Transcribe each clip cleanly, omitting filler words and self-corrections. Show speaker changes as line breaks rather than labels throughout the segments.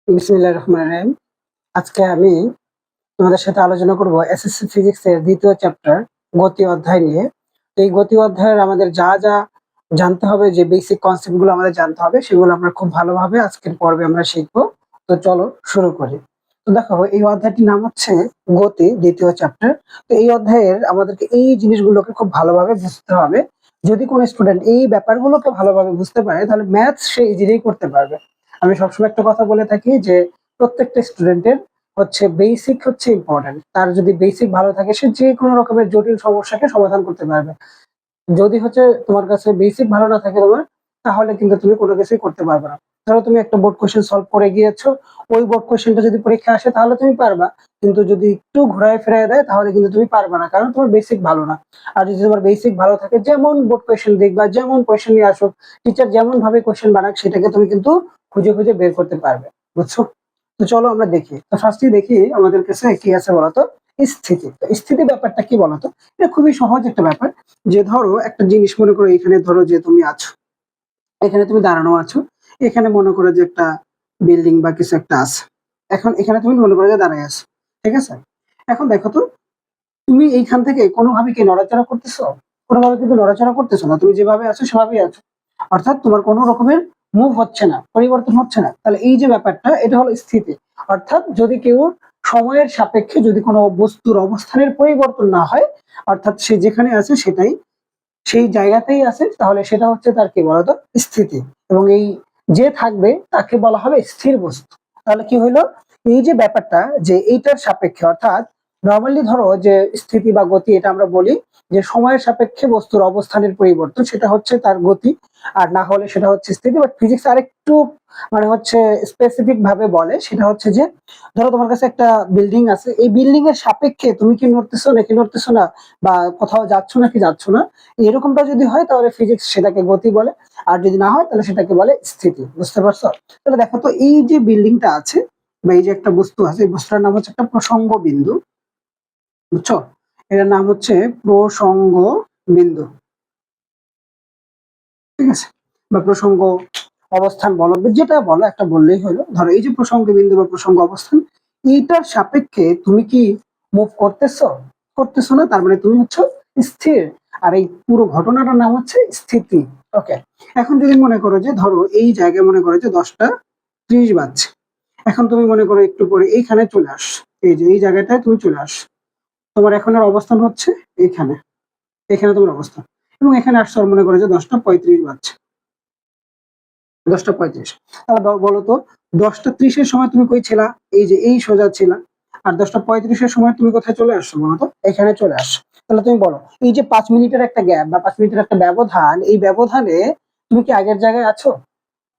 বিসমিল্লাহির রহমানির রহিম। আজকে আমি তোমাদের সাথে আলোচনা করব এসএসসি ফিজিক্সের দ্বিতীয় চ্যাপ্টার গতি অধ্যায় নিয়ে। তো এই গতি অধ্যায়ের আমাদের যা যা জানতে হবে, যে বেসিক কনসেপ্ট গুলো আমাদের জানতে হবে, সেগুলো আমরা খুব ভালোভাবে আজকের পর্বে আমরা শিখবো। তো চলো শুরু করি। তো দেখো, এই অধ্যায়টির নাম হচ্ছে গতি, দ্বিতীয় চ্যাপ্টার। তো এই অধ্যায়ের আমাদেরকে এই জিনিসগুলোকে খুব ভালোভাবে বুঝতে হবে। যদি কোনো স্টুডেন্ট এই ব্যাপারগুলোকে ভালোভাবে বুঝতে পারে, তাহলে ম্যাথস সে ইজিলি করতে পারবে। আমি সবসময় একটা কথা বলে থাকি যে প্রত্যেকটা স্টুডেন্টের হচ্ছে বেসিক হচ্ছে ইম্পর্টেন্ট। তার যদি বেসিক ভালো থাকে, সে যে কোনো রকমের জটিল সমস্যাকে সমাধান করতে পারবে। যদি হচ্ছে তোমার কাছে বেসিক ভালো না থাকে তোমার, তাহলে কিন্তু তুমি কোনো কিছুই করতে পারবে না। ধরো তুমি একটা বোর্ড কোশ্চেন সলভ করে গিয়েছো, ওই বোর্ড কোশ্চেনটা যদি পরীক্ষা আসে তাহলে তুমি পারবা, কিন্তু যদি একটু ঘুরায় ফেরায় দেয় তাহলে কিন্তু তুমি পারবা না, কারণ তোমার বেসিক ভালো না। আর যদি তোমার বেসিক ভালো থাকে, যেমন বোর্ড কোশ্চেন দেখবা, যেমন কোশ্চেন নিয়ে আসুক, টিচার যেমন ভাবে কোশ্চেন বানাক, সেটাকে তুমি কিন্তু খুঁজে খুঁজে বের করতে পারবে। বুঝছো? তো চলো আমরা দেখি। তো ফার্স্টে দেখি আমাদের কাছে কি আছে বলতো। স্থিতি। তো স্থিতি ব্যাপারটা কি বলতো? এটা খুবই সহজ একটা ব্যাপার। যে ধরো একটা জিনিস মনে করো, এখানে ধরো যে তুমি আছো, এখানে তুমি দাঁড়ানো আছো, এখানে মনে করো যে একটা বিল্ডিং বা কিছু একটা আছে। এখন এখানে তুমি মনে করো যে দাঁড়ায় আছো, ঠিক আছে? এখন দেখো তো, তুমি এইখান থেকে কোনোভাবে কি নড়াচড়া করতেছো? কোনোভাবে কিন্তু নড়াচড়া করতেছো না, তুমি যেভাবে আছো সেভাবেই আছো। অর্থাৎ তোমার কোনো রকমের মুভ হচ্ছে না, পরিবর্তন হচ্ছে না। তাহলে এই যে ব্যাপারটা, এটা হলো স্থিতি। অর্থাৎ যদি কেউ সময়ের সাপেক্ষে যদি কোনো বস্তুর অবস্থানের পরিবর্তন না হয়, অর্থাৎ সে যেখানে আছে সেটাই, সেই জায়গাতেই আছে, তাহলে সেটা হচ্ছে তার কি বলতো, স্থিতি। এবং এই যে থাকবে তাকে বলা হবে স্থির বস্তু। তাহলে কি হইলো, এই যে ব্যাপারটা, যে এইটার সাপেক্ষে, অর্থাৎ নর্মালি ধরো যে স্থিতি বা গতি, এটা আমরা বলি যে সময়ের সাপেক্ষে বস্তুর অবস্থানের পরিবর্তন, সেটা হচ্ছে তার গতি। আর না হলে সেটা হচ্ছে স্থিতি। বাট ফিজিক্স আরেকটু মানে হচ্ছে স্পেসিফিক ভাবে বলে, সেটা হচ্ছে যে ধরো তোমার কাছে একটা বিল্ডিং আছে, এই বিল্ডিং এর সাপেক্ষে তুমি কি নড়তেছো নাকি নড়তেছো না, বা কোথাও যাচ্ছ নাকি যাচ্ছ না, এরকমটা যদি হয় তাহলে ফিজিক্স সেটাকে গতি বলে। আর যদি না হয় তাহলে সেটাকে বলে স্থিতি। বুঝতে পারছো? তাহলে দেখো তো, এই যে বিল্ডিংটা আছে বা এই যে একটা বস্তু আছে, এই বস্তুটার নাম হচ্ছে একটা প্রসঙ্গ বিন্দু। বুঝছো? এটার নাম হচ্ছে প্রসঙ্গ বিন্দু, ঠিক আছে? বা প্রসঙ্গ অবস্থান বলো, যেটা বলো একটা বললেই হলো। ধরো এই যে প্রসঙ্গ বিন্দু বা প্রসঙ্গ অবস্থান, এইটার সাপেক্ষে তুমি কি মুভ করতেছো? করতেছো না, তার মানে তুমি হচ্ছে স্থির। আর এই পুরো ঘটনাটার নাম হচ্ছে স্থিতি। ওকে। এখন যদি মনে করো যে ধরো এই জায়গায় মনে করো যে 10টা 30 বাজছে, এখন তুমি মনে করো একটু পরে এইখানে চলে আস, এই যে এই জায়গাটায় তুমি চলে আস, তোমার এখনের অবস্থান হচ্ছে এইখানে, এখানে তোমার অবস্থান। এবং এখানে আসছো মনে করো যে 10টা 35 বাজছে, 10টা 35। তাহলে বলো তো, 10টা 30-এর সময় তুমি কই ছিলা? এই যে এই সোজা ছিলা। আর 10টা 35-এর সময় তুমি কোথায় চলে আসছো বলো তো? এখানে চলে আসছো। তাহলে তুমি বলো, এই যে 5 মিনিটের একটা গ্যাপ বা 5 মিনিটের একটা ব্যবধান, এই ব্যবধানে তুমি কি আগের জায়গায় আছো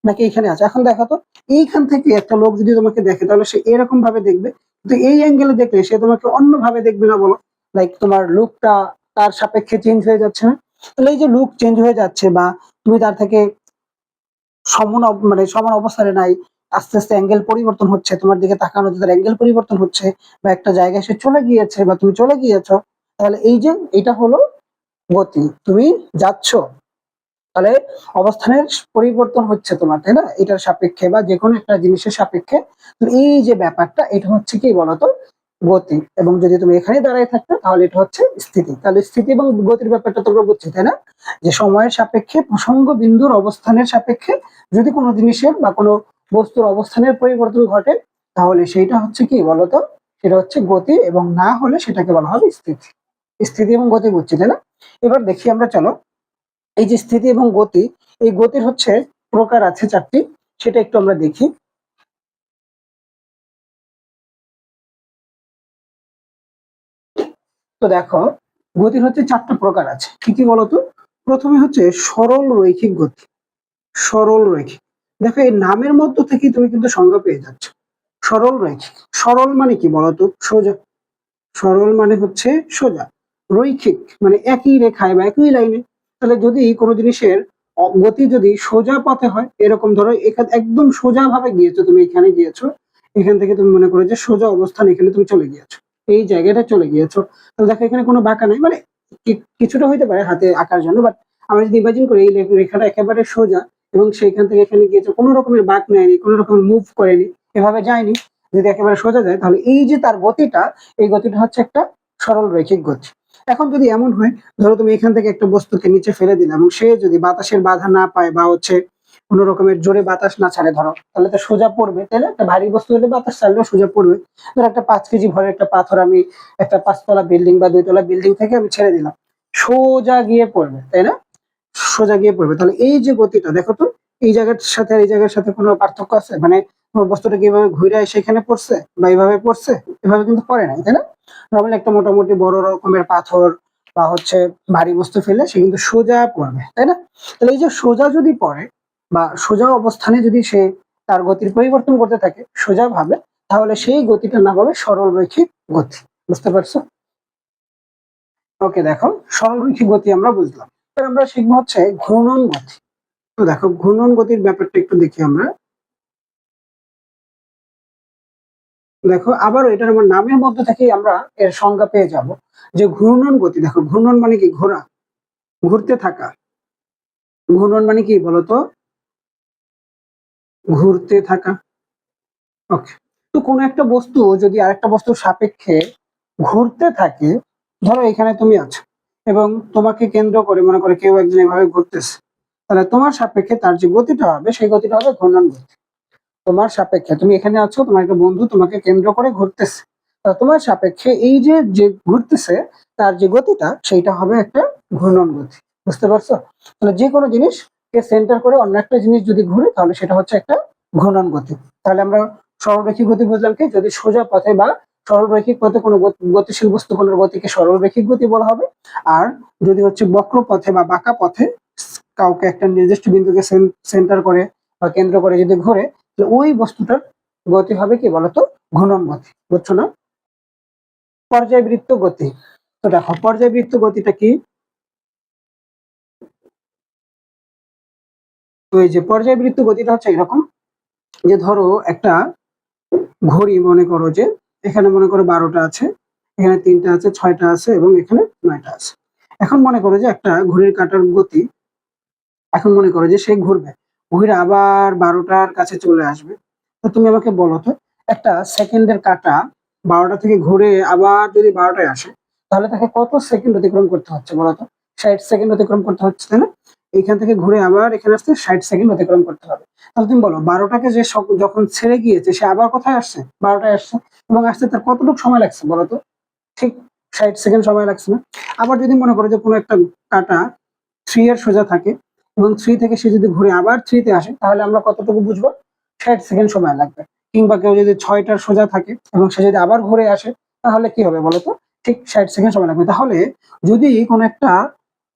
নাকি এখানে আছো? এখন দেখো তো, এইখান থেকে একটা লোক যদি তোমাকে দেখে, তাহলে সে এরকম ভাবে দেখবে, কিন্তু এই অ্যাঙ্গেলে দেখলে সে তোমাকে অন্যভাবে দেখবে না, বলো? লাইক তোমার লুকটা তার সাপেক্ষে চেঞ্জ হয়ে যাচ্ছে না? তাহলে এই যে লুক চেঞ্জ হয়ে যাচ্ছে, বা তুমি তার থেকে মানে সমান অবস্থানে নাই, আস্তে আস্তে অ্যাঙ্গেল পরিবর্তন হচ্ছে, তোমার দিকে তাকানোতে তার অ্যাঙ্গেল পরিবর্তন হচ্ছে, বা একটা জায়গায় সে চলে গিয়েছে বা তুমি চলে গিয়েছো, তাহলে এই যে এটা হলো গতি। তুমি যাচ্ছ, তাহলে অবস্থানের পরিবর্তন হচ্ছে তোমার, তাই না? এটার সাপেক্ষে বা যে কোনো একটা জিনিসের সাপেক্ষে। তো এই যে ব্যাপারটা, এটা হচ্ছে কি বলতো, গতি। এবং যদি তুমি এখানে দাঁড়ায় থাকতে, তাহলে এটা হচ্ছে স্থিতি। তাহলে স্থিতি এবং গতির ব্যাপারটা তোমরা বুঝছি, তাই না? যে সময়ের সাপেক্ষে প্রসঙ্গ বিন্দুর অবস্থানের সাপেক্ষে যদি কোনো জিনিসের বা কোনো বস্তুর অবস্থানের পরিবর্তন ঘটে, তাহলে সেইটা হচ্ছে কি বলতো, সেটা হচ্ছে গতি। এবং না হলে সেটাকে বলা হবে স্থিতি। স্থিতি এবং গতি বুঝছি, তাই না? এবার দেখি আমরা, চলো। এই যে স্থিতি এবং গতি, এই গতির হচ্ছে প্রকার আছে 4টি, সেটা একটু আমরা দেখি। তো দেখো, গতির হচ্ছে 4টা প্রকার আছে। কি কি বলতো? প্রথমে হচ্ছে সরল রৈখিক গতি। সরল রৈখিক, দেখো এই নামের মধ্য থেকে তুমি কিন্তু সংজ্ঞা পেয়ে যাচ্ছ। সরল রৈখিক, সরল মানে কি বলতো? সোজা। সরল মানে হচ্ছে সোজা। রৈখিক মানে একই রেখায় বা একই লাইনে। তাহলে যদি কোনো জিনিসের গতি যদি সোজা পথে হয়, এরকম ধরো এখানে একদম সোজা ভাবে গিয়েছো, তুমি এখানে গিয়েছো, এখান থেকে তুমি মনে করো যে সোজা অবস্থান, এখানে তুমি চলে গিয়েছো, এই জায়গাটা চলে গিয়েছো। তাহলে দেখো এখানে কোনো বাঁকা নাই, মানে কিছুটা হইতে পারে হাতে আঁকার জন্য, বাট আমরা যদি ইমাজিন করি এই রেখাটা একেবারে সোজা, এবং সেইখান থেকে এখানে গিয়েছো, কোনো রকমের বাঁক নেয়নি, কোনো রকমের মুভ করেনি, এভাবে যায়নি। যদি একেবারে সোজা যায় তাহলে এই যে তার গতিটা, এই গতিটা হচ্ছে একটা সরল রৈখিক গতি। এখন যদি এমন হয়, ধরো তুমি এখান থেকে একটা বস্তুকে নিচে ফেলে দিলে এবং সে যদি বাতাসের বাধা না পায় বা হচ্ছে কোন রকমের জোরে বাতাস না ছাড়ে ধরো, তাহলে তো সোজা পড়বে, তাই না? একটা ভারী বস্তু হলে বাতাস ছাড়লেও সোজা পড়বে। ধরো একটা 5 কেজি ভরের একটা পাথর আমি একটা 5 তলা বিল্ডিং বা 2 তলা বিল্ডিং থেকে আমি ছেড়ে দিলাম, সোজা গিয়ে পড়বে, তাই না? সোজা গিয়ে পড়বে। তাহলে এই যে গতিটা দেখো তো, এই জায়গার সাথে আর এই জায়গার সাথে কোনো পার্থক্য আছে? মানে তোমার বস্তুটা কিভাবে ঘুরে এসে এখানে পড়ছে বা এইভাবে পড়ছে? এভাবে কিন্তু পড়ে নাই, তাই না? নর্মালি একটা মোটামুটি বড় রকমের পাথর বা হচ্ছে ভারী বস্তু ফেলে সে কিন্তু সোজা পড়বে, তাই না? তাহলে এই যে সোজা যদি পড়ে বা সোজা অবস্থানে যদি সে তার গতির পরিবর্তন করতে থাকে সোজা ভাবে, তাহলে সেই গতিটার নাম হবে সরল রৈখিক গতি। বুঝতে পারছো? ওকে, দেখো সরল রৈখিক গতি আমরা বুঝলাম। এবার আমরা শিখবো হচ্ছে ঘূর্ণন গতি। তো দেখো ঘূর্ণন গতির ব্যাপারটা একটু দেখি আমরা। দেখো আবারও এটার আমার নামের মধ্যে থেকেই আমরা এর সংজ্ঞা পেয়ে যাব যে ঘূর্ণন গতি। দেখো ঘূর্ণন মানে কি? ঘোরা, ঘুরতে থাকা। ঘূর্ণন মানে কি বলতো? ঘুরতে থাকা। ওকে, তো কোন একটা বস্তু যদি আরেকটা বস্তুর সাপেক্ষে ঘুরতে থাকে, ধরো এখানে তুমি আছো এবং তোমাকে কেন্দ্র করে মনে করে কেউ একজন এভাবে ঘুরতেছে, তাহলে তোমার সাপেক্ষে তার যে গতিটা হবে সেই গতিটা হবে ঘূর্ণন গতি। তোমার সাপেক্ষে তুমি এখানে আছো, তোমার একটা বন্ধু তোমাকে কেন্দ্র করে ঘুরতেছে, তোমার সাপেক্ষে এই যে যে ঘুরতেছে তার যে গতিটা সেইটা হবে একটা ঘূর্ণন গতি। বুঝতে পারছো? তাহলে যে কোনো জিনিসকে সেন্টার করে অন্য একটা জিনিস যদি ঘুরে তাহলে সেটা হচ্ছে একটা ঘূর্ণন গতি। তাহলে আমরা সরলরৈখিক গতি বুঝলাম কি? যদি সোজা পথে বা সরলরৈখিক পথে কোনো গতিশীল বস্তু কোনো গতিকে সরলরৈখিক গতি বলা হবে। আর যদি হচ্ছে বক্র পথে বা বাঁকা পথে কাউকে একটা নির্দিষ্ট বিন্দুকে সেন্টার করে বা কেন্দ্র করে যদি ঘোরে, ওই বস্তুটার গতি হবে কি বলতো? ঘূর্ণন গতি। বুঝছো না? পর্যায়বৃত্ত গতি। তো দেখো পর্যায়বৃত্ত গতিটা কি? তো এই যে পর্যায়বৃত্ত গতিটা হচ্ছে এরকম, যে ধরো একটা ঘড়ি মনে করো যে এখানে মনে করো 12টা আছে, এখানে 3টা আছে, 6টা আছে এবং এখানে 9টা আছে। এখন মনে করো যে একটা ঘড়ির কাঁটার গতি, এখন মনে করো যে সে ঘুরবে, ঘুরে আবার 12টার কাছে চলে আসবে। তো তুমি আমাকে বলো তো, একটা সেকেন্ডের কাঁটা 12টা থেকে ঘুরে আবার যদি 12টায় আসে, তাহলে তাকে কত সেকেন্ড অতিক্রম করতে হচ্ছে বলতো? 60 সেকেন্ড অতিক্রম করতে হচ্ছে, তাই না? এইখান থেকে ঘুরে আবার এখানে আসতে 60 সেকেন্ড অতিক্রম করতে হবে। তাহলে তুমি বলো 12টাকে যে যখন ছেড়ে গিয়েছে সে আবার কোথায় আসছে? 12টায় আসছে, এবং আসতে তার কতটুকু সময় লাগছে বলতো? ঠিক 60 সেকেন্ড সময় লাগছে না? আবার যদি মনে করো যে কোনো একটা কাঁটা 3 এর সোজা থাকে এবং 3 থেকে সে যদি ঘুরে আবার 3 তে আসে, তাহলে আমরা কতটুকু বুঝবো? 60 সেকেন্ড সময় লাগবে। কিংবা কেউ যদি 6টার সোজা থাকে এবং সে যদি আবার ঘুরে আসে, তাহলে কি হবে বলতো? ঠিক 60 সেকেন্ড সময় লাগবে। তাহলে যদি কোনো একটা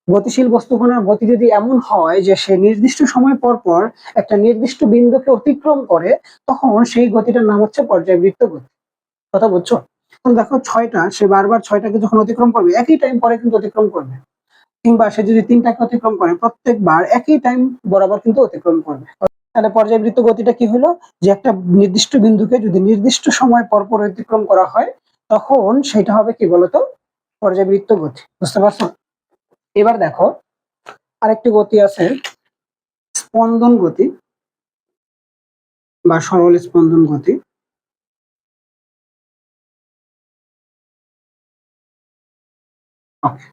গতিশীল বস্তুকণার গতি যদি এমন হয় যে সে নির্দিষ্ট সময় পর পর একটা নির্দিষ্ট বিন্দুকে অতিক্রম করে, তখন সেই গতিটার নাম হচ্ছে পর্যায়বৃত্ত গতি। কথা বুঝছো? এখন দেখো 6টা, সে বারবার 6টাকে যখন অতিক্রম করবে একই টাইম পরে কিন্তু অতিক্রম করবে। কিংবা সে যদি 3টাকে অতিক্রম করে প্রত্যেকবার একই টাইম বরাবর কিন্তু অতিক্রম করবে। তাহলে পর্যায়বৃত্ত গতিটা কি হলো? যে একটা নির্দিষ্ট বিন্দুকে যদি নির্দিষ্ট সময় পর পর অতিক্রম করা হয়, তখন সেটা হবে কি বলতো? পর্যায়বৃত্ত গতি। বুঝতে পারছো? এবার দেখো আরেকটি গতি আছে, স্পন্দন গতি বা সরল স্পন্দন গতি। ওকে,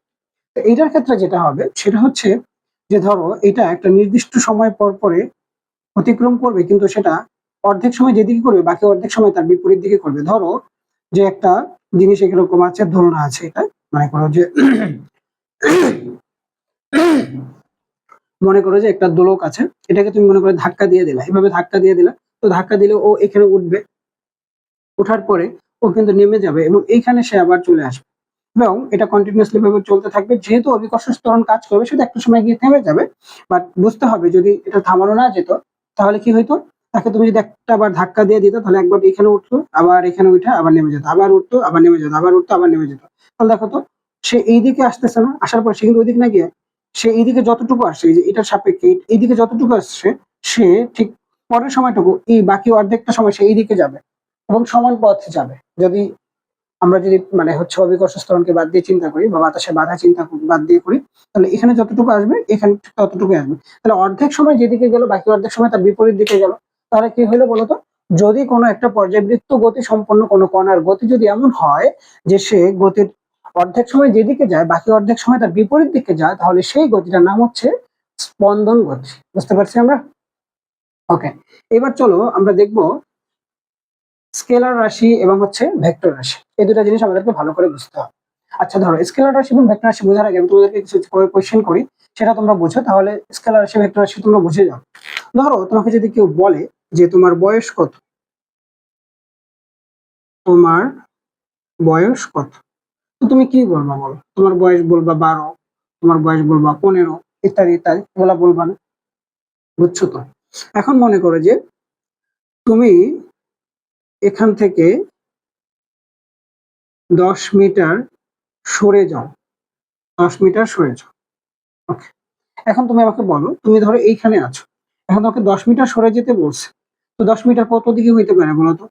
তো এইটার ক্ষেত্রে যেটা হবে সেটা হচ্ছে যে ধরো এটা একটা নির্দিষ্ট সময় পর পরে অতিক্রম করবে, কিন্তু সেটা অর্ধেক সময় যেদিকে করবে বাকি অর্ধেক সময় তার বিপরীত দিকে করবে। ধরো যে একটা জিনিস এরকম আছে, দোলনা আছে, এটা মনে করো যে মনে করো যে একটা দোলক আছে, এটাকে তুমি মনে করো ধাক্কা দিয়ে দিলা, এভাবে ধাক্কা দিয়ে দিলা। তো ধাক্কা দিলে ও এখানে উঠবে, ওঠার পরে ও কিন্তু নেমে যাবে এবং এইখানে সে আবার চলে আসবে এবং এটা কন্টিনিউয়াসলি ভাবে চলতে থাকবে। যেহেতু অভিকর্ষ ত্বরণ কাজ করবে, সেটা একটা সময় গিয়ে থেমে যাবে। বাট বুঝতে হবে যদি এটা থামানো না যেত, তাহলে কি হইতো? তাকে তুমি যদি একটা বার ধাক্কা দিয়ে দিত, তাহলে একবার এখানে উঠতো, আবার এখানে উঠে আবার নেমে যেত, আবার উঠতো আবার নেমে যেত, আবার উঠতো আবার নেমে যেত। তাহলে দেখো তো, সে এইদিকে আসতেছে না, আসার পর সে কিন্তু ওইদিকে না গিয়ে সে এইদিকে যতটুকু আসছে, এই যে এটার সাপেক্ষে এইদিকে যতটুকু আসছে, সে ঠিক পরের সময়টুকু এই বাকি অর্ধেকটা সময় সে এইদিকে যাবে এবং সমান পথ যাবে। যদি আমরা যদি মানে হচ্ছে অভিকর্ষ ত্বরণকে বাদ দিয়ে চিন্তা করি বা বাতাসের বাধা বাদ দিয়ে করি, তাহলে এখানে যতটুকু আসবে এখানে ততটুকু আসবে। তাহলে অর্ধেক সময় যেদিকে গেল বাকি অর্ধেক সময় তার বিপরীত দিকে গেল। তাহলে কি হলো বলতো? যদি কোনো একটা পর্যায়বৃত্ত গতি সম্পন্ন কোনো কণার গতি যদি এমন হয় যে সে গতির অর্ধেক সময় যেদিকে যায় বাকি অর্ধেক সময় তার বিপরীত দিকে যায়, তাহলে সেই গতিটার নাম হচ্ছে স্পন্দন গতি। বুঝতে পারছি আমরা? ওকে, এবার চলো আমরা দেখব স্কেলার রাশি এবং হচ্ছে ভেক্টর রাশি। এই দুটো জিনিস আমাদেরকে ভালো করে বুঝতে হবে। আচ্ছা ধরো, স্কেলার রাশি এবং ভেক্টর রাশি বোঝার আগে আমি তোমাদেরকে কিছু কোয়েশ্চেন করি, সেটা তোমরা বুঝো, তাহলে স্কেলার রাশি ভেক্টর রাশি তোমরা বুঝে যাও। ধরো তোমাকে যদি কেউ বলে যে তোমার বয়স কত, তোমার বয়স কত, তো তুমি কি বলবা বলো? তোমার বয়স বলবা 12, তোমার বয়স বলবা 15, ইত্যাদি ইত্যাদি, এগুলা বলবা না? বুঝছো তো? এখন মনে করো যে তুমি এখান থেকে 10 মিটার সরে যাও, 10 মিটার সরে যাও। ওকে, এখন তুমি আমাকে বলো, তুমি ধরো এইখানে আছো, এখন তোমাকে 10 মিটার সরে যেতে বলছে, তো 10 মিটার কত দিকে হইতে পারে বলো তো?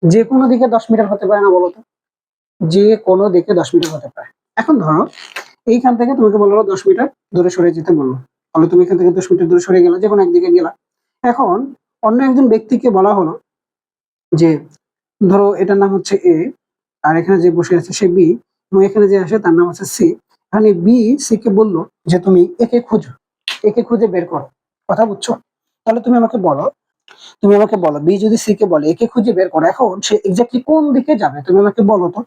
যে কোনো দিকে 10 মিটার হতে পারে না বলো তো? যে কোনো দিকে 10 মিটার হতে পারে। এখন ধরো এইখান থেকে তোমাকে বললো 10 মিটার দূরে সরে যেতে বললো, তাহলে তুমি এখান থেকে 10 মিটার দূরে সরে গেলা, যে কোনো একদিকে গেলা। এখন অন্য একজন ব্যক্তিকে বলা হলো যে ধরো এটার নাম হচ্ছে এ, আর এখানে যে বসে আছে সে বি, এবং এখানে যে আসে তার নাম হচ্ছে সি। এখানে বি সি কে বললো যে তুমি একে খুঁজো, একে খুঁজে বের করো। কথা বুঝছো? তাহলে তুমি আমাকে বলো বি যদি সি কে বলে একে খুঁজে বের করো, এখন সে এক্স্যাক্টলি কোন দিকে যাবে তুমি আমাকে বলো তো।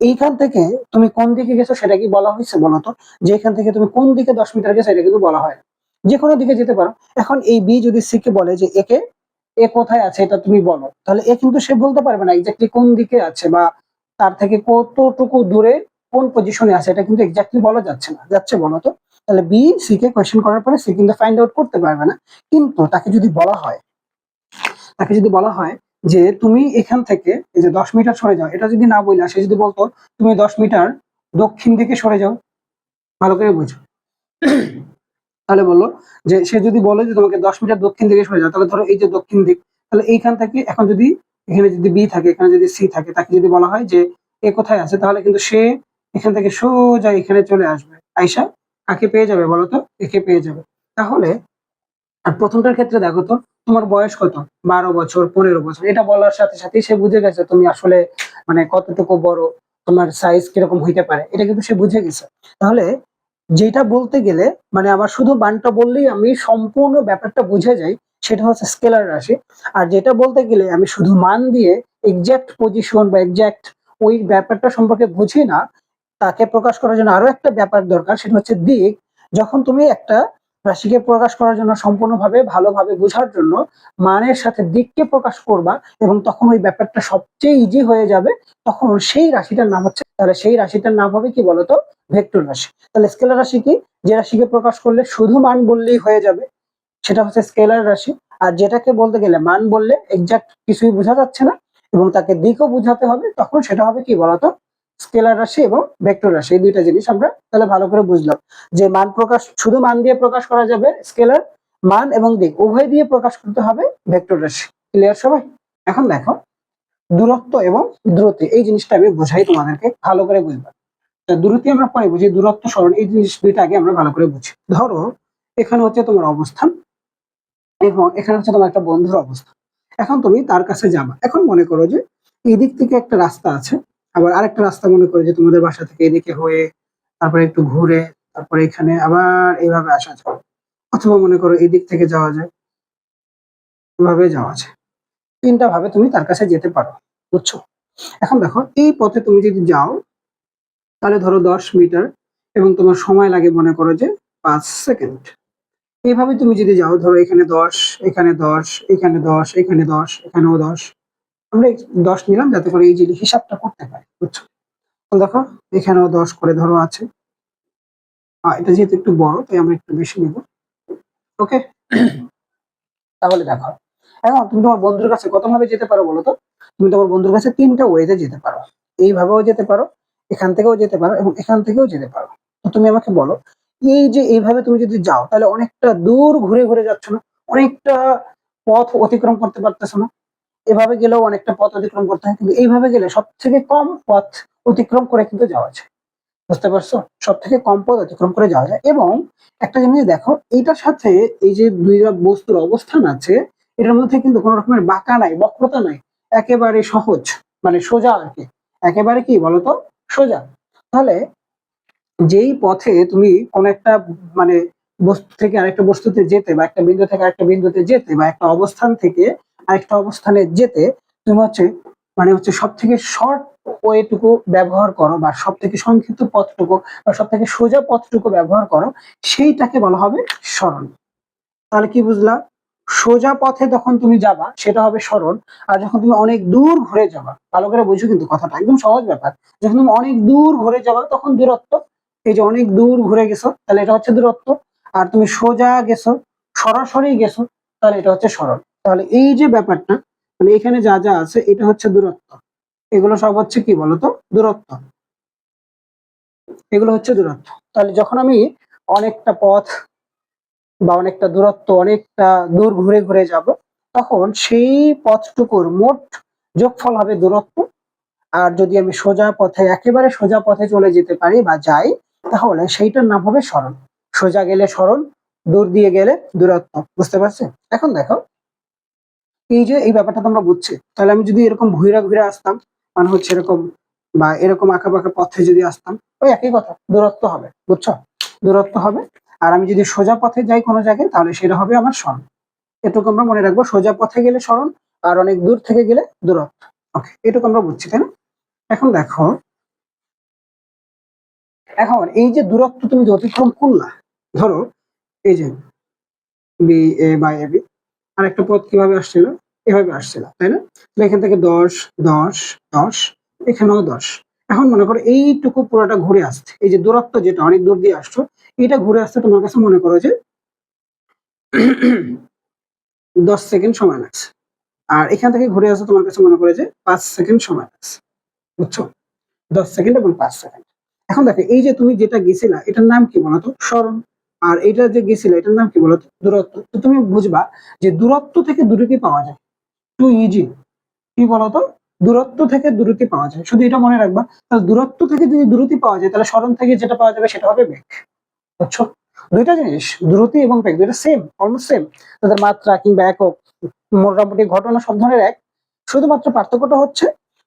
এইখান থেকে তুমি কোন দিকে গেছো সেটা কি বলা হয়েছে বলো তো? যে এখান থেকে তুমি কোন দিকে 10 মিটার গেছো এটা কিন্তু বলা হয় না। যে কোনো দিকে যেতে পারো। এখন এই বি যদি সি কে বলে যে এ কোথায় আছে এটা তুমি বলো, তাহলে এ কিন্তু সে বলতে পারবে না এক্স্যাক্টলি কোন দিকে আছে বা তার থেকে কতটুকু দূরে কোন পজিশনে আছে, এটা কিন্তু এক্স্যাক্টলি বলা যাচ্ছে না। যাচ্ছে বলো তো? তাহলে বি সি কে কোয়েশ্চেন করার পরে সি কিন্তু ফাইন্ড আউট করতে পারবে না। কিন্তু তাকে যদি বলা হয় যে তুমি এখান থেকে এই যে 10 মিটার সরে যাও, এটা যদি না বললে সে যদি বলতো তুমি 10 মিটার দক্ষিণ দিকে সরে যাও, ভালো করে বুঝো। তাহলে বললো যে সে যদি বলে যে তোমাকে 10 মিটার দক্ষিণ দিকে সরে যাও, তাহলে ধরো এই যে দক্ষিণ দিক, তাহলে এইখান থেকে এখন যদি এখানে যদি বি থাকে এখানে যদি সি থাকে, তাকে যদি বলা হয় যে এ কোথায় আছে, তাহলে কিন্তু সে এখান থেকে সোজা এখানে চলে আসবে, আইসা কাকে পেয়ে যাবে বলো তো? একে পেয়ে যাবে। তাহলে আর প্রথমটার ক্ষেত্রে দেখো তো, তোমার বয়স কত, 12 বছর 15 বছর, এটা বলার সাথে সাথে সে বুঝে গেছে তুমি আসলে মানে কতটুকু বড়, তোমার সাইজ কিরকম হইতে পারে, এটা কিন্তু সে বুঝে গেছে। তাহলে যেটা বলতে গেলে মানে আমার শুধু মানটা বললেই আমি সম্পূর্ণ ব্যাপারটা বুঝে যাই, সেটা হচ্ছে স্কেলার রাশি। আর যেটা বলতে গেলে আমি শুধু মান দিয়ে এক্সাক্ট পজিশন বা এক্সাক্ট ওই ব্যাপারটা সম্পর্কে বুঝি না, তাকে প্রকাশ করার জন্য আরো একটা ব্যাপার দরকার, সেটা হচ্ছে দিক। যখন তুমি একটা রাশিকে প্রকাশ করার জন্য সম্পূর্ণভাবে ভালোভাবে বোঝার জন্য মানের সাথে দিককে প্রকাশ করবা, এবং তখন ওই ব্যাপারটা সবচেয়ে ইজি হয়ে যাবে, তখন সেই রাশিটার নাম হচ্ছে, তাহলে সেই রাশিটার নাম হবে কি বলতো? ভেক্টর রাশি। তাহলে স্কেলার রাশি কি? যে রাশিকে প্রকাশ করলে শুধু মান বললেই হয়ে যাবে, সেটা হচ্ছে স্কেলার রাশি। আর যেটাকে বলতে গেলে মান বললে এক্সাক্ট কিছুই বোঝা যাচ্ছে না এবং তাকে দিকও বুঝাতে হবে, তখন সেটা হবে কি বলতো? স্কেলার রাশি এবং ভেক্টর রাশি। এই দুইটা জিনিস আমরা তাহলে ভালো করে বুঝলাম যে মান প্রকাশ শুধু মান দিয়ে প্রকাশ করা যাবে স্কেলার, মান এবং দিক উভয় দিয়ে প্রকাশ করতে হবে ভেক্টর রাশি। ক্লিয়ার সবাই? এখন দেখো, দূরত্ব এবং দ্রুতি, এই জিনিসটা আমি বোঝাই তোমাদেরকে, ভালো করে বুঝবা। দূরত্ব আমরা পরে বুঝি, দূরত্ব সরণ এই জিনিস দুইটা আগে আমরা ভালো করে বুঝি। ধরো এখানে হচ্ছে তোমার অবস্থান এবং এখানে হচ্ছে তোমার একটা বন্ধুর অবস্থান। এখন তুমি তার কাছে যাবা, এখন মনে করো যে এই দিক থেকে একটা রাস্তা আছে, আবার আরেকটা রাস্তা মনে করো যে তোমাদের বাসা থেকে এদিকে হয়ে তারপরে একটু ঘুরে তারপরে এখানে আবার এইভাবে আসা যায়, অথবা মনে করো এই দিক থেকে যাওয়া যায়, এভাবে যাওয়া যায়। তিনটা ভাবে তুমি তার কাছে যেতে পারো। বুঝছো? এখন দেখো এই পথে তুমি যদি যাও, তাহলে ধরো 10 মিটার এবং তোমার সময় লাগে মনে করো যে 5 সেকেন্ড। এইভাবে তুমি যদি যাও, ধরো এখানে 10, এখানে 10, এখানে 10, এখানে 10, এখানেও 10, আমরা 10 নিলাম যাতে করে এই যে হিসাবটা করতে পারি। বুঝছো? তো দেখো এখানেও 10 করে ধরো আছে। এটা যেহেতু একটু বড় তাই আমরা একটু বেশি নিব। ওকে, তাহলে দেখো এখন তুমি তোমার বন্ধুর কাছে কত ভাবে যেতে পারো বলো তো? তুমি তোমার বন্ধুর কাছে তিনটা ওয়েতে যেতে পারো। এইভাবেও যেতে পারো, এখান থেকেও যেতে পারো এবং এখান থেকেও যেতে পারো। তো তুমি আমাকে বলো, এই যে এইভাবে তুমি যদি যাও তাহলে অনেকটা দূর ঘুরে ঘুরে যাচ্ছ না? অনেকটা পথ অতিক্রম করতে পারতেছো না? এভাবে গেলেও অনেকটা পথ অতিক্রম করতে হয়, কিন্তু এইভাবে গেলে সব থেকে কম পথ অতিক্রম করে কিন্তু যাওয়া যায়। বুঝতে পারছো? সব থেকে কম পথ অতিক্রম করে যাওয়া যায়। এবং একটা জিনিস দেখো, এইটার সাথে এই যে দুইটা বস্তুর অবস্থান আছে, এটার মধ্যে কিন্তু কোনো রকমের বাঁকা নাই, বক্রতা নাই, একেবারে সহজ, মানে সোজা আর কি। একেবারে কি বলতো, সোজা। তাহলে যেই পথে তুমি কোন একটা মানে বস্তু থেকে আরেকটা বস্তুতে যেতে, বা একটা বিন্দু থেকে আরেকটা বিন্দুতে যেতে, বা একটা অবস্থান থেকে আরেকটা অবস্থানে যেতে, তুমি হচ্ছে মানে হচ্ছে সব থেকে শর্ট ওয়েটুকু ব্যবহার করো, বা সব থেকে সংক্ষিপ্ত পথটুকু, বা সব থেকে সোজা পথটুকু ব্যবহার করো, সেইটাকে বলা হবে সরল। তাহলে কি বুঝলা? সোজা পথে যখন তুমি যাবা সেটা হবে সরল, আর যখন তুমি অনেক দূর ঘুরে যাবা, ভালো করে বুঝো কিন্তু কথাটা একদম সহজ ব্যাপার, যখন তুমি অনেক দূর ঘুরে যাবা তখন দূরত্ব। এই যে অনেক দূর ঘুরে গেছো, তাহলে এটা হচ্ছে দূরত্ব। আর তুমি সোজা গেছো, সরাসরি গেছো, তাহলে এটা হচ্ছে সরল। তাহলে এই যে ব্যাপারটা, মানে এখানে যা যা আছে এটা হচ্ছে দূরত্ব, এগুলো সব হচ্ছে কি বলতো, দূরত্ব। এগুলো হচ্ছে দূরত্ব। তাহলে যখন আমি অনেকটা পথ বা অনেকটা দূরত্ব, অনেকটা দূর ঘুরে ঘুরে যাব, তখন সেই পথটুকুর মোট যোগফল হবে দূরত্ব। আর যদি আমি সোজা পথে, একেবারে সোজা পথে চলে যেতে পারি বা যাই, তাহলে সেইটার নাম হবে সরল। সোজা গেলে সরল, দূর দিয়ে গেলে দূরত্ব। বুঝতে পারছি? এখন দেখো, এই যে এই ব্যাপারটা তোমরা বুঝছি, তাহলে আমি যদি এরকম ঘুরে ঘুরে আসতাম, মানে হচ্ছে এরকম, বা এরকম আঁকা বাঁকা পথে যদি আসতাম, ওই একই কথা, দূরত্ব হবে। বুঝছো? দূরত্ব হবে। আর আমি যদি সোজা পথে যাই কোনো জায়গায়, তাহলে সেটা হবে আমার সরল। এটুকু আমরা মনে রাখবো, সোজা পথে গেলে সরল, আর অনেক দূর থেকে গেলে দূরত্ব। ওকে, এটুকু আমরা বুঝছি, তাই না? এখন দেখো, এখন এই যে দূরত্ব তুমি যে অতিক্রম করলা, ধরো এই যে B A by A B, আর একটা পথ কিভাবে আসছিল, এভাবে আসছিল, তাই না? তাহলে এখান থেকে 10 10 10, এখানেও 10। এখন মনে করো এইটুকু পুরোটা ঘুরে আসছে, এই যে দূরত্ব যেটা অনেক দূর দিয়ে আসছো, এটা ঘুরে আসতে তোমার কাছে মনে করো যে 10 সেকেন্ড সময় লাগছে। আর এখান থেকে ঘুরে আসতে তোমার কাছে মনে করে যে 5 সেকেন্ড সময় লাগছে। বুঝছো? 10 সেকেন্ড এবং 5 সেকেন্ড। এখন দেখো, এই যে তুমি যেটা গেছিলা এটার নাম কি বলতো, সরণ। আর এটা যে গেছিলা এটার নাম কি বলতো, দূরত্ব। তো তুমি বুঝবা যে দূরত্ব থেকে দূরত্ব পাওয়া যায়, টু ইজি। কি বলতো, দূরত্ব থেকে দূরত্ব পাওয়া যায়, শুধু এটা মনে রাখবা। তাহলে দূরত্ব থেকে যদি দূরত্ব পাওয়া যায়, তাহলে সরণ থেকে যেটা পাওয়া যাবে সেটা হবে বেগ। বুঝছো? দুইটা জিনিস, দূরত্ব এবং বেগ, দুইটা সেম, অলমোস্ট সেম। তাদের মাত্রা কিংবা একক, মোটামুটি ঘটনা সব ধরনের এক। শুধুমাত্র পার্থক্যটা হচ্ছে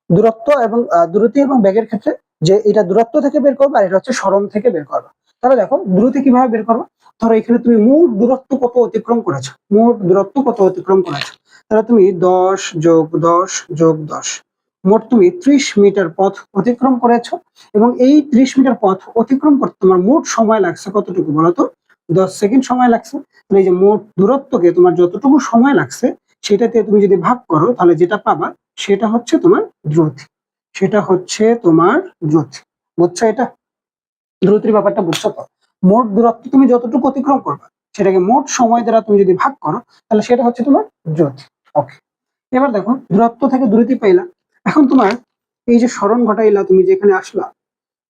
দূরত্ব এবং দূরত্ব এবং বেগের ক্ষেত্রে, যে এটা দূরত্ব থেকে বের করবো, আর এটা হচ্ছে সরণ থেকে বের করবো। তাহলে দেখো দূরত্ব কিভাবে বের করবো। ধরো এখানে তুমি মোট দূরত্ব কত অতিক্রম করেছো, মোট দূরত্ব কত অতিক্রম করেছো, তাহলে তুমি 10 + 10 + 10, মোট তুমি 30 মিটার পথ অতিক্রম করেছো। এবং এই 30 মিটার পথ অতিক্রম করতে তোমার মোট সময় লাগছে কতটুকু বলতো, 10 সেকেন্ড সময় লাগছে। তাহলে এই যে মোট দূরত্বকে তোমার যতটুকু সময় লাগছে, সেটাতে তুমি যদি ভাগ করো, তাহলে যেটা পাবা সেটা হচ্ছে তোমার দ্রুতি। সেটা হচ্ছে তোমার দ্রুতি। বুঝছো? এটা দ্রুতির ব্যাপারটা বুঝছো তো? মোট দূরত্ব তুমি যতটুকু অতিক্রম করবা, সেটাকে মোট সময় দ্বারা তুমি যদি ভাগ করো, তাহলে সেটা হচ্ছে তোমার দ্রুতি। ওকে, এবার দেখো দূরত্ব থেকে দ্রুতি পাইলা। এখন তোমার এই যে স্মরণ ঘটাইলা, তুমি যেখানে আসলা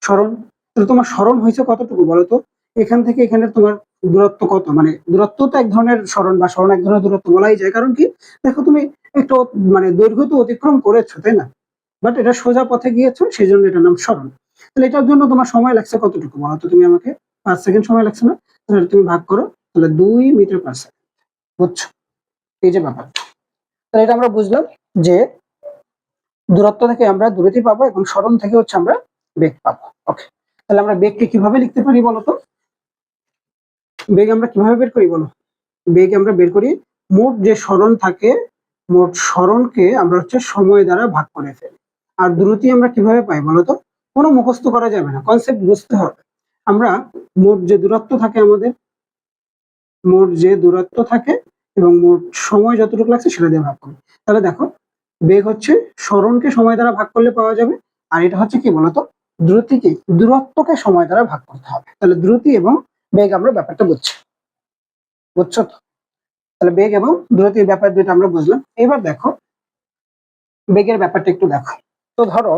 স্মরণ, তাহলে তোমার স্মরণ হয়েছে কতটুকু বলতো? এখান থেকে এখানে তোমার দূরত্ব কত, মানে দূরত্ব তো এক ধরনের স্মরণ, বা স্মরণ এক ধরনের দূরত্ব বলাই যায়। কারণ কি, দেখো তুমি একটা মানে দৈর্ঘ্য তো অতিক্রম করেছো, তাই না? বাট এটা সোজা পথে গিয়েছো, সেই জন্য এটার নাম স্মরণ। তাহলে এটার জন্য তোমার সময় লাগছে কতটুকু বলতো, তুমি আমাকে 5 সেকেন্ড সময় লাগছে না? তাহলে তুমি ভাগ করো, তাহলে 2 মিটার/সেকেন্ড। বুঝছো? এই যে ব্যাপার। তাহলে এটা আমরা বুঝলাম যে দূরত্ব থেকে আমরা দূরত্ব পাবো, এবং স্মরণ থেকে হচ্ছে আমরা বেগ পাবো। ওকে, তাহলে আমরা বেগকে কিভাবে লিখতে পারি বলতো? বেগ আমরা কিভাবে বের করি বলো? বেগ আমরা বের করি, মোট যে সরণ থাকে, মোট সরণকে আমরা হচ্ছে সময় দ্বারা ভাগ করে ফেলি। আর দ্রুতি আমরা কিভাবে পাই বলতো? কোনো মুখস্থ করা যাবে না, কনসেপ্ট বুঝতে হবে। আমরা মোট যে দূরত্ব থাকে আমাদের, মোট যে দূরত্ব থাকে এবং মোট সময় যতটুকু লাগছে সেটা দিয়ে ভাগ করি। তাহলে দেখো, বেগ হচ্ছে সরণকে সময় দ্বারা ভাগ করলে পাওয়া যাবে। আর এটা হচ্ছে কি বলতো, দ্রুতিকে, দূরত্বকে সময় দ্বারা ভাগ করতে হবে। তাহলে দ্রুতি এবং বেগ আমরা ব্যাপারটা বুঝছি। বুঝছো তো? তাহলে বেগ এবং দ্রুতির ব্যাপার দুইটা আমরা বুঝলাম। এবার দেখো বেগের ব্যাপারটা একটু দেখো। তো ধরো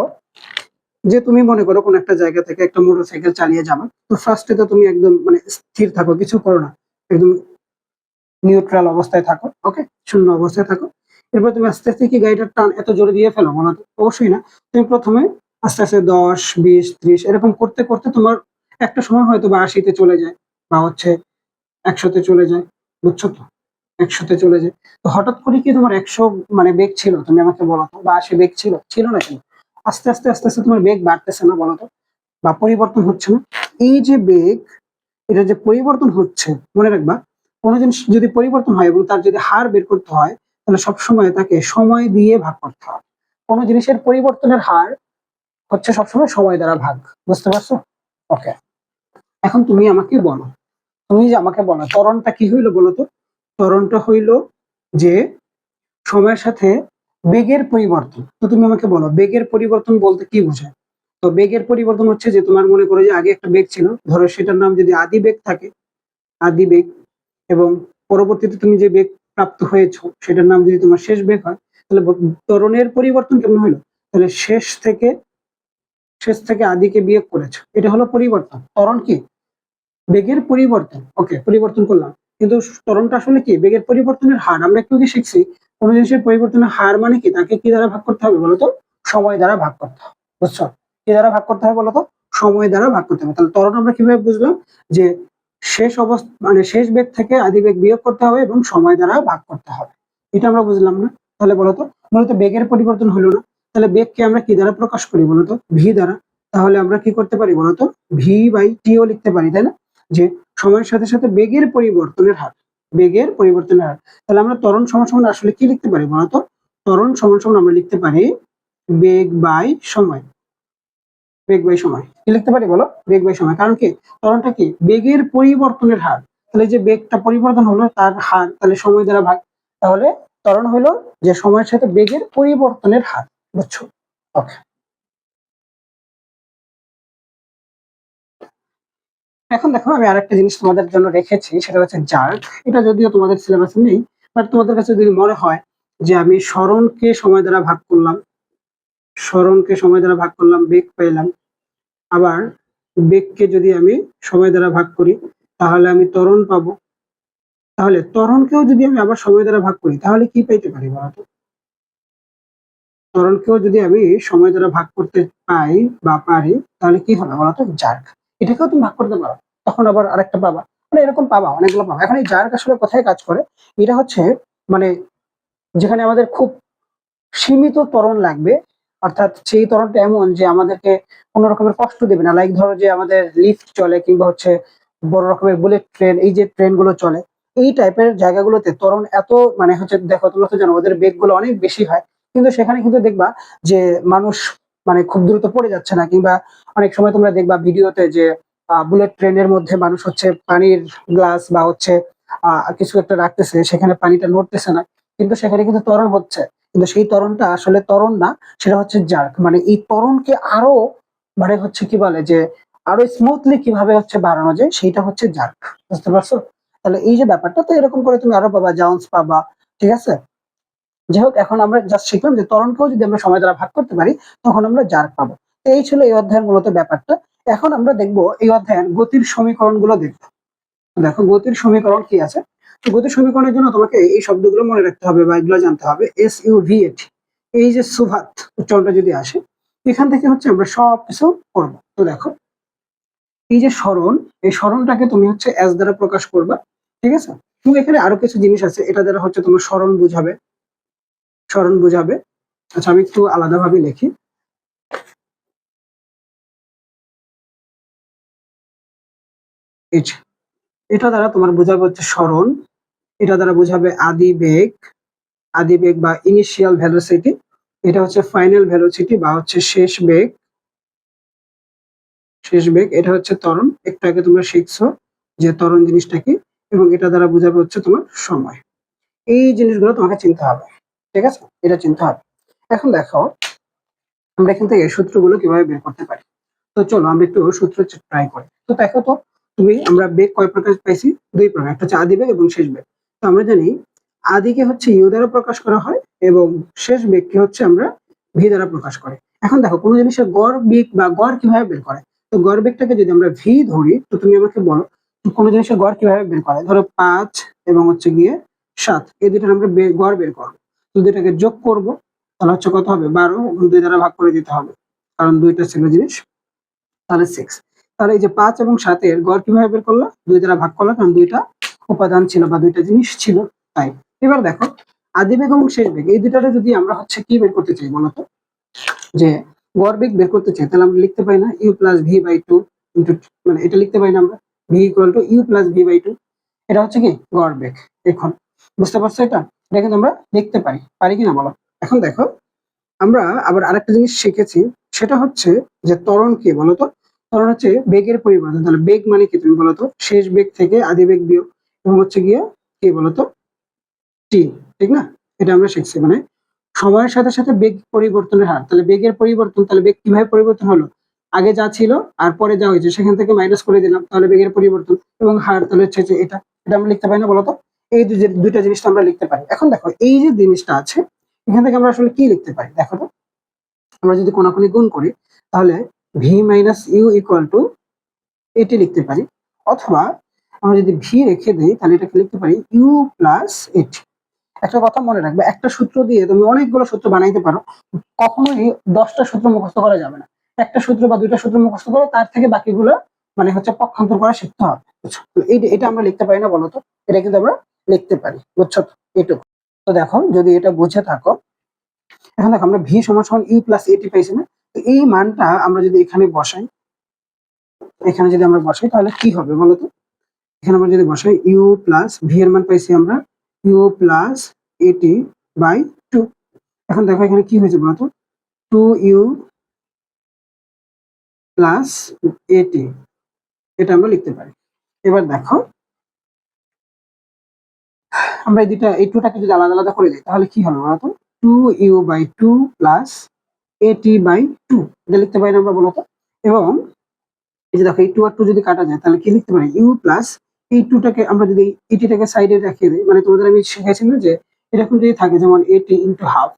যে তুমি মনে করো কোন একটা জায়গা থেকে একটা মোটরসাইকেল চালিয়ে যাবে, তো ফার্স্টে তো তুমি একদম মানে স্থির থাকো, কিছু করো না, একদম নিউট্রাল অবস্থায় থাকো। ওকে, শূন্য অবস্থায় থাকো। এরপর তুমি আস্তে আস্তে কি গাড়িটার টান এত জোরে দিয়ে ফেলো বলো তো? অবশ্যই না। তুমি প্রথমে আস্তে আস্তে 10, 20, 30 এরকম করতে করতে তোমার একটা সময় হয়তো বা 80-তে চলে যায় বা হচ্ছে 100-তে চলে যায়, বুঝছো তো? 100-তে চলে যায়। তো হঠাৎ করে কি তোমার 100 মানে বেগ ছিল? তুমি আমাকে বলো তো, বা 80 বেগ ছিল? ছিল না কেন? আস্তে আস্তে আস্তে আস্তে তোমার বেগ বাড়তেছে না বলো তো? বা পরিবর্তন হচ্ছে না? এই যে বেগ, এটা যে পরিবর্তন হচ্ছে, মনে রাখবা কোনো জিনিস যদি পরিবর্তন হয় এবং তার যদি হার বের করতে হয়, তাহলে সবসময় তাকে সময় দিয়ে ভাগ করতে হবে। কোনো জিনিসের পরিবর্তনের হার হচ্ছে সবসময় সময় দ্বারা ভাগ। বুঝতে পারছো? ওকে, এখন তুমি আমাকে বলো, তুমি যে আমাকে বলো ত্বরণটা কি হইলো বলো তো? ত্বরণটা হইলো যে সময়ের সাথে বেগের পরিবর্তন। তো তুমি আমাকে বলো বেগের পরিবর্তন বলতে কি বোঝায়? তো বেগের পরিবর্তন হচ্ছে যে তোমার মনে করো যে আগে একটা বেগ ছিল, ধরো সেটার নাম যদি আদি বেগ থাকে, আদি বেগ, এবং পরবর্তীতে তুমি যে বেগ প্রাপ্ত হয়েছো সেটার নাম যদি তোমার শেষ বেগ হয়, তাহলে ত্বরণের পরিবর্তন কেমন হলো? তাহলে শেষ থেকে আদিকে বিয়োগ করেছো, এটা হলো পরিবর্তন। ত্বরণ কি? বেগের পরিবর্তন। ওকে, পরিবর্তন করলাম, কিন্তু ত্বরণটা আসলে কি? বেগের পরিবর্তনের হার। আমরা একটু আগে শিখছি কোন জিনিসের পরিবর্তনের হার মানে কি, তাকে কি দ্বারা ভাগ করতে হবে বলতো? সময় দ্বারা ভাগ করতে হবে। বুঝছো? কি দ্বারা ভাগ করতে হবে বলতো? সময় দ্বারা ভাগ করতে হবে। তাহলে ত্বরণ আমরা কিভাবে বুঝলাম? যে শেষ অবস্থা মানে শেষ বেগ থেকে আদি বেগ বিয়োগ করতে হবে এবং সময় দ্বারা ভাগ করতে হবে। এটা আমরা বুঝলাম না? তাহলে বলতো মূলত বেগের পরিবর্তন হলো না, তাহলে বেগকে আমরা কি দ্বারা প্রকাশ করি বলতো? ভি দ্বারা। তাহলে আমরা কি করতে পারি বলতো? ভি বাই টি ও লিখতে পারি, তাই না? যে সময়ের সাথে সাথে বেগের পরিবর্তনের হার, বেগের পরিবর্তনের হার। তাহলে আমরা ত্বরণ সমান সমান আসলে কি লিখতে পারি বলতো? ত্বরণ সমান সমান আমরা লিখতে পারি বেগ বাই সময়। বেগ বাই সময় কি লিখতে পারি বলো? বেগ বাই সময়। কারণ কি? ত্বরণটা কি? বেগের পরিবর্তনের হার। তাহলে যে বেগটা পরিবর্তন হলো তার হার, তাহলে সময় দ্বারা ভাগ। তাহলে ত্বরণ হলো যে সময়ের সাথে বেগের পরিবর্তনের হার। বুঝছো? ওকে, এখন দেখো আমি আরেকটা জিনিস তোমাদের জন্য রেখেছি, সেটা হচ্ছে জার্ক। এটা যদিও তোমাদের সিলেবাসে নেই, বাট তোমাদের কাছে যদি মনে হয় যে আমি সরণকে সময় দ্বারা ভাগ করলাম, সরণকে সময় দ্বারা ভাগ করলাম, বেগ পেলাম, আবার বেগকে যদি আমি সময় দ্বারা ভাগ করি তাহলে আমি ত্বরণ পাবো। তাহলে ত্বরণকেও যদি আমি আবার সময় দ্বারা ভাগ করি তাহলে কি পাইতে পারি বলতো? ত্বরণকেও যদি আমি সময় দ্বারা ভাগ করতে পাই বা পারি, তাহলে কি হবে বলতো? জার্ক। এটাকেও তুমি ভাগ করতে পারো, তখন আবার আরেকটা পাবা, মানে এরকম পাবা, অনেকগুলো পাবা। এখন এই জার্ক আসলে কোথায় কাজ করে? এটা হচ্ছে মানে যেখানে আমাদের খুব সীমিত ত্বরণ লাগবে, অর্থাৎ সেই ত্বরণটা এমন যে আমাদেরকে কোনো রকমের কষ্ট দেবে না। লাইক ধরো যে আমাদের লিফট চলে কিংবা হচ্ছে বড় রকমের বুলেট ট্রেন, এই যে ট্রেন গুলো চলে, এই টাইপের জায়গাগুলোতে ত্বরণ এত মানে হচ্ছে, দেখো তোমরা তো জানো ওদের বেগ গুলো অনেক বেশি হয়, কিন্তু সেখানে কিন্তু দেখবা যে মানুষ মানে খুব দ্রুত পড়ে যাচ্ছে না, কিংবা অনেক সময় তোমরা দেখবা ভিডিওতে যে বুলেট ট্রেনের মধ্যে মানুষ হচ্ছে পানির গ্লাস বা হচ্ছে কিছু একটা রাখতেছে, সেখানে পানিটা নড়তেছে না, কিন্তু সেখানে কিন্তু ত্বরণ হচ্ছে। কিন্তু সেই ত্বরণটা আসলে ত্বরণ না, সেটা হচ্ছে জার্ক। মানে এই ত্বরণকে আরো মানে হচ্ছে কি বলে যে আরো স্মুথলি কিভাবে হচ্ছে বাড়ানো যায়, সেইটা হচ্ছে জার্ক। বুঝতে পারছো? তাহলে এই যে ব্যাপারটা, তো এরকম করে তুমি আরো পাবা, জাউন্স পাবা। ঠিক আছে, যাই হোক, এখন আমরা জাস্ট শিখলাম যে ত্বরণকেও যদি আমরা সময় দ্বারা ভাগ করতে পারি তখন আমরা জার্ক পাবো। তো এই ছিল এই অধ্যায়ের মূলত ব্যাপারটা। এখন আমরা দেখবো এই অধ্যায়ের গতির সমীকরণ গুলো দেখবো। দেখো গতির সমীকরণ কি আছে। তো গতির সমীকরণের জন্য তোমাকে এই শব্দগুলো মনে রাখতে হবে বা এগুলো জানতে হবে। SUVAT, এই যে সুভাত উচ্চারণটা যদি আসে, এখান থেকে হচ্ছে আমরা সব কিছু করবো। তো দেখো এই যে সরণ, এই সরণটাকে তুমি হচ্ছে এস দ্বারা প্রকাশ করবা। ঠিক আছে, তুমি এখানে আরো কিছু জিনিস আছে, এটা দ্বারা হচ্ছে তোমার সরণ বুঝাবে, সরণ বুঝাবে। আচ্ছা আমি একটু আলাদাভাবে লিখি। এই যে, এটা দ্বারা তোমার বোঝাবে হচ্ছে সরণ, এটা দ্বারা বোঝাবে আদি বেগ, আদি বেগ বা ইনিশিয়াল ভেলোসিটি, এটা হচ্ছে ফাইনাল ভেলোসিটি বা হচ্ছে শেষ বেগ, শেষ বেগ। এটা হচ্ছে ত্বরণ, একটু আগে তোমরা শিখছো যে ত্বরণ জিনিসটা কি, এবং এটা দ্বারা বোঝাবে হচ্ছে তোমার সময়। এই জিনিসগুলো তোমাকে চিনতে হবে। ঠিক আছে, এটা চিনতে হবে। এখন দেখো আমরা এখান থেকে সূত্রগুলো কিভাবে বের করতে পারি। তো চলো আমরা একটু সূত্র ট্রাই করি। তো দেখো তো, আমরা বেগ কয় প্রকার পাইছি? দুই প্রকার, একটা হচ্ছে আদি বেগ এবং শেষ বেগ। তো আমরা জানি আদিকে হচ্ছে ইউ দ্বারা প্রকাশ করা হয় এবং শেষ বেগকে হচ্ছে আমরা ভি দ্বারা প্রকাশ করি। এখন দেখো কোনো জিনিসের গড় বেগ বা গড় কিভাবে বের করে। তো গড় বেগটাকে যদি আমরা ভি ধরি, তো তুমি আমাকে বলো কোনো জিনিসের গড় কিভাবে বের করে। ধরো 5 এবং হচ্ছে গিয়ে 7, এই দুইটার আমরা গড় বের করবো। তো দুইটাকে যোগ করব, তাহলে হচ্ছে কত হবে? 12, এবং 2 দ্বারা ভাগ করে দিতে হবে। কারণ দুইটা ছিল জিনিস, তাহলে 6। তাহলে এই যে 5 এবং 7 এর গড় কিভাবে বের করলো? 2 দ্বারা ভাগ করলো, কারণ দুইটা উপাদান ছিল বা দুইটা জিনিস ছিল তাই। এবার দেখো আদি বেগ এবং শেষ বেগ এই দুটারে যদি আমরা হচ্ছে কি বের করতে চাই বলতো, যে গড় বেগ বের করতে চাই, তাহলে আমরা লিখতে পারি না u plus v by two into, মানে এটা লিখতে পারি না আমরা v equal to u plus v by two, এটা হচ্ছে কি গড় বেগ। এখন বুঝতে পারছো এটা? এটা কিন্তু আমরা লিখতে পারি, পারি কিনা বলো? এখন দেখো আমরা আবার আরেকটা জিনিস শিখেছি, সেটা হচ্ছে যে ত্বরণ কি বলতো? ত্বরণ হচ্ছে বেগের পরিবর্তন। তাহলে বেগ মানে কি তুমি বলতো? শেষ বেগ থেকে আদি বেগ বিয়োগ এবং হচ্ছে গিয়ে কি বলতো টি, ঠিক না? এটা আমরা শিখছি, মানে সময়ের সাথে সাথে বেগ পরিবর্তনের হার। তাহলে বেগের পরিবর্তন, তাহলে বেগ কিভাবে পরিবর্তন হলো? আগে যা ছিল আর পরে যা হয়েছে সেখান থেকে মাইনাস করে দিলাম, তাহলে বেগের পরিবর্তন। এবং হার তাহলে হচ্ছে যে এটা, এটা আমরা লিখতে পারি না বলতো? এই দুইটা জিনিস আমরা লিখতে পারি। এখন দেখো এই যে জিনিসটা আছে, এখান থেকে আমরা আসলে কি লিখতে পারি দেখো তো? আমরা যদি কোনাকুনি গুণ করি তাহলে v minus u equal to a t লিখতে পারি, অথবা আমরা যদি ভি রেখে দিই তাহলে এটাকে লিখতে পারি ইউ প্লাস এটি। একটা কথা মনে রাখবে, একটা সূত্র দিয়ে তুমি অনেকগুলো সূত্র বানাইতে পারো, কখনোই 10টা সূত্র মুখস্থ করা যাবে না। একটা সূত্র বা দুইটা সূত্র মুখস্থ করো, তার থেকে বাকিগুলো মানে হচ্ছে পক্ষান্তর করা শিখতে হবে, বুঝছো? তো এটা আমরা লিখতে পারি না বলতো? এটা কিন্তু আমরা লিখতে পারি, বুঝছো তো? এটুকু। তো দেখো যদি এটা বুঝে থাকো, এখন দেখো আমরা ভি সমান সমান ইউ প্লাস এটি পাইছি না? তো এই মানটা আমরা যদি এখানে বসাই, এখানে যদি আমরা বসাই তাহলে কি হবে বলতো? এখানে আমরা যদি বসাই ইউ প্লাস ভি এর মান পাইছি আমরা you plus a t by two. এখন দেখো এখানে কি হয়েছে বলতো? টু ইউ প্লাস এটি, এটা আমরা লিখতে পারি। এবার দেখো আমরা এই টুটাকে যদি আলাদা আলাদা করে দিই তাহলে কি হবে বলতো? Two u by two plus a t by two, এটা লিখতে পারি না আমরা বলতো? এবং এই যে দেখো এই টু আর টু যদি কাটা যায় তাহলে কি লিখতে পারি? ইউ প্লাস এই টুটাকে আমরা যদি এটিটাকে সাইডে রাখিয়ে দিই, মানে তোমাদের আমি শিখেছি না যে এরকম যদি থাকে যেমন এটি ইন্টু হাফ,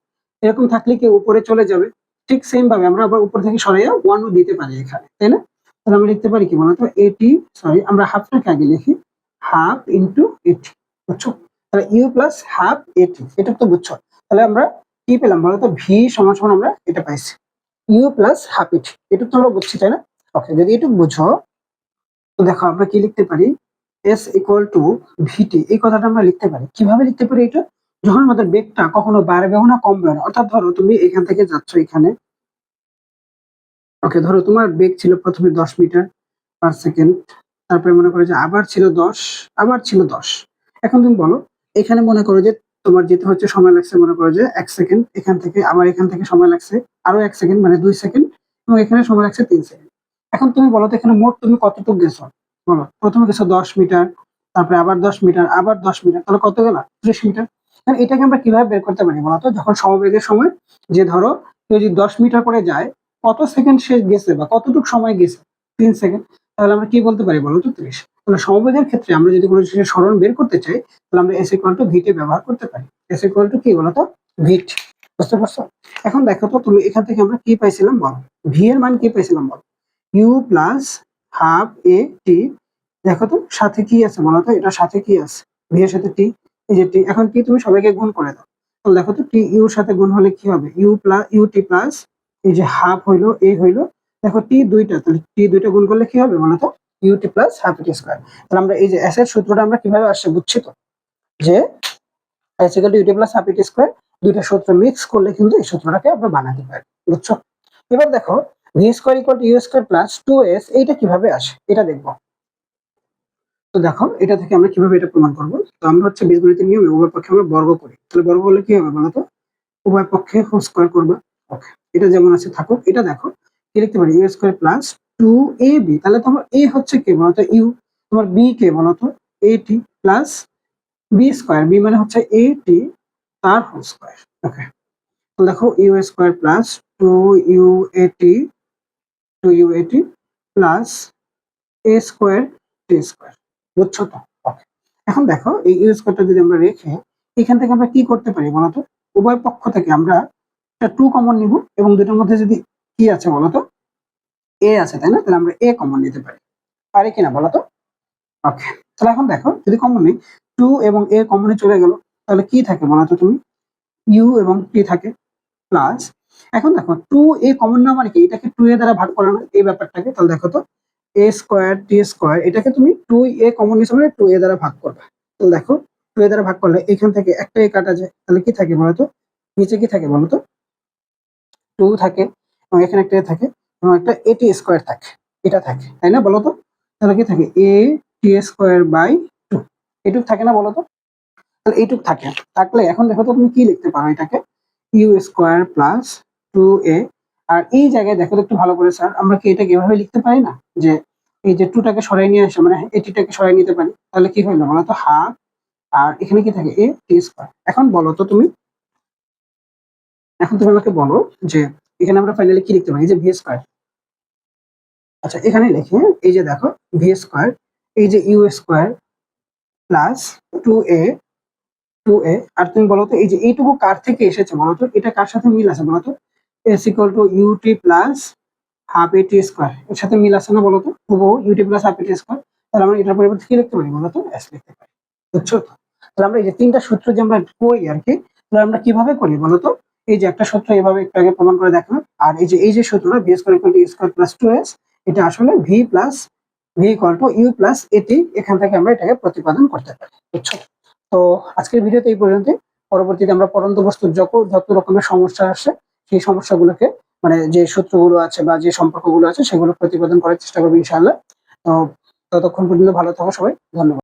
এরকম থাকলে কি উপরে চলে যাবে? ঠিক সেম ভাবে আমরা আবার উপর থেকে সরাইয়া ওয়ানও দিতে পারি এখানে, তাই না? তাহলে আমরা লিখতে পারি কি বলতো? এটি, সরি আমরা হাফটাকে আগে লিখি, হাফ ইন্টু এটি, বুঝছো? তাহলে ইউ প্লাস হাফ এটি, এটা তো বুঝছো? তাহলে আমরা কি পেলাম বলতো? ভি সমান সমান আমরা এটা পাইছি ইউ প্লাস হাফ এটি, এটা তো আমরা বুঝছি তাই না? ওকে, যদি একটু বুঝো তো দেখো আমরা কি লিখতে পারি? এস ইকুয়াল টু ভিটি, এই কথাটা আমরা লিখতে পারি। কিভাবে লিখতে পারি এটা? যখন আমাদের বেগটা কখনো বাড়বেও না কমবেও না, অর্থাৎ ধরো তুমি এখান থেকে যাচ্ছ এখানে, ওকে, ধরো তোমার বেগ ছিল প্রথমে 10 মিটার পার সেকেন্ড, তারপরে মনে করো যে আবার ছিল 10, আবার ছিল 10। এখন তুমি বলো এখানে মনে করো যে তোমার যেতে হচ্ছে সময় লাগছে মনে করো যে 1 সেকেন্ড, এখান থেকে আবার এখান থেকে সময় লাগছে আরো 1 সেকেন্ড, মানে 2 সেকেন্ড, এবং এখানে সময় লাগছে 3 সেকেন্ড। এখন তুমি বলো তো এখানে মোট তুমি কতটুকু গেছো? বলো, প্রথমে গেছো 10 মিটার, তারপরে আবার 10 মিটার, আবার 10 মিটার, তাহলে কত গেল? 30 মিটার। এটাকে আমরা কিভাবে বের করতে পারি বলতো? যখন সমবেগের সময়, যে ধরো কেউ যদি 10 মিটার করে যায়, কত সেকেন্ড সে গেছে বা কতটুকু সময় গেছে? 3 সেকেন্ড। তাহলে আমরা কি বলতে পারি বলতো? 30। তাহলে সমবেগের ক্ষেত্রে আমরা যদি কোনো জিনিসের সরণ বের করতে চাই তাহলে আমরা এস ইকুয়াল টু ভিটি ব্যবহার করতে পারি। এস ইকুয়াল টু কি বলতো? ভিট। বুঝতে পারছো? এখন দেখো তো তুমি এখান থেকে আমরা কি পাইছিলাম বলো? ভি এর মান কি পাইছিলাম বলো? ইউ প্লাস হাফ এ টি। দেখো তো সাথে কি আছে বলতো? এটা সাথে কি আছে? ভি এর সাথে টি, এই যে টি। এখন কি তুমি সবাইকে গুণ করে দাও, তাহলে দেখো তো টি ইউর সাথে গুণ হলে কি হবে? U plus u t plus এই যে হাফ হইলো এ হইলো, দেখো টি দুইটা, তাহলে টি দুইটা গুণ করলে কি হবে বলতো? UT plus half t square. তাহলে আমরা এই যে এস এর সূত্রটা আমরা কিভাবে আসছে বুঝছি তো? যে s equal to u t plus half t square, দুইটা সূত্র মিক্স করলে কিন্তু এই সূত্রটাকে আমরা বানাতে পারি, বুঝছো? এবার দেখো v square equal to u square plus 2s, এইটা কিভাবে আসে এটা দেখবো। তো দেখো এটা থেকে আমরা কিভাবে এটা প্রমাণ করবো? তো আমরা হচ্ছে বীজগণিতের নিয়মে উভয় পক্ষে আমরা বর্গ করি, তাহলে বর্গ করলে কি হবে বলতো? উভয় পক্ষে হোল স্কয়ার করবা। ওকে, এটা যেমন আছে থাকুক। এটা দেখো কি লিখতে পারি? ইউ স্কয়ার প্লাস 2ab, তাহলে তোমার এ হচ্ছে কে বলতো? ইউ। তোমার বি কে বলতো? এটি প্লাস বি স্কয়ার, বি মানে হচ্ছে এটি তার হোল স্কয়ার। ওকে, তো দেখো u square plus 2u80 2u80 plus a square t square, বুঝছো তো? ওকে, এখন দেখো এই ইউ স্কয়ারটা যদি আমরা রেখে এখান থেকে আমরা কি করতে পারি বলতো? উভয় পক্ষ থেকে আমরা একটা 2 কমন নিব, এবং দুটোর মধ্যে যদি কি আছে বলতো? এ আছে, তাই না? তাহলে আমরা এ কমন নিতে পারি, পারি কিনা বলতো? ওকে, তাহলে এখন দেখো যদি কমন নেই, 2 এবং এ কমনে চলে গেল, তাহলে কি থাকে বলতো তুমি? ইউ এবং টি থাকে, প্লাস এখন দেখো 2a কমন না মানে কি, এটাকে 2a দ্বারা ভাগ করে না এই ব্যাপারটাকে, তাহলে দেখো তো a স্কোয়ার t স্কোয়ার এটাকে তুমি 2a কমন নিতে মানে 2a দ্বারা ভাগ করবে। তাহলে দেখো 2a দ্বারা ভাগ করলে এখান থেকে একটা a কাটা যায়, তাহলে কি থাকে বলতো, নিচে কি থাকে বলতো, 2 থাকে এবং এখানে একটা a থাকে এবং একটা at স্কোয়ার থাকে, এটা থাকে তাই না বলতো। তাহলে কি থাকে a t স্কোয়ার বাই 2, এটুক থাকে না বলতো। তাহলে এইটুক থাকে, থাকলে এখন দেখো তো তুমি কি লিখতে পারো এটাকে, ইউ স্কোয়ার প্লাস 2a। আর এই জায়গায় দেখো তো একটু ভালো করে স্যার, আমরা কি এটাকে এভাবে লিখতে পারি না যে এই যে 2টাকে সরাই নিয়ে আসে মানে এটিটাকে সরাই নিতে পারি, তাহলে কি হইলো বলতো হাফ, আর এখানে কি থাকে a t স্কোয়ার। এখন বলো তো তুমি, এখন তুমি আমাকে বলো যে এখানে আমরা ফাইনালি কি লিখতে পারি, এই যে ভি স্কোয়ার, আচ্ছা এখানে লিখে এই যে দেখো ভি স্কোয়ার, এই যে you square plus 2a 2a। আর তুমি বলো তো এই যে এইটুকু কার থেকে এসেছে বলো তো, এটা কার সাথে মিল আছে বলো তো, s equal to u t plus half a t square, এর সাথে মিল আছে না বলো তো, হুবহু u t plus half a t square. তাহলে আমরা এটার পরিবর্তে কি লিখতে পারি বলো তো, এস লিখতে পারি, বুঝছো তো। তাহলে আমরা এই যে তিনটা সূত্র যে আমরা করি আর কি, তাহলে আমরা কিভাবে করি বলো তো, এই যে একটা সূত্র এভাবে একটু আগে প্রমাণ করে দেখলাম, আর এই যে সূত্রটা v square equal to square plus 2s, এটা আসলে v equal to u plus a t, এখান থেকে আমরা এটাকে প্রতিপাদন করতে পারি, বুঝছো। তো আজকের ভিডিওতে এই পর্যন্ত। পরবর্তীতে আমরা পরন্ত বস্তুর যত রকমের সমস্যা আসে সেই সমস্যাগুলোকে মানে যে সূত্রগুলো আছে বা যে সম্পর্কগুলো আছে সেগুলো প্রতিপাদন করার চেষ্টা করবো ইনশাআল্লাহ। তো ততক্ষণ পর্যন্ত ভালো থাকো সবাই, ধন্যবাদ।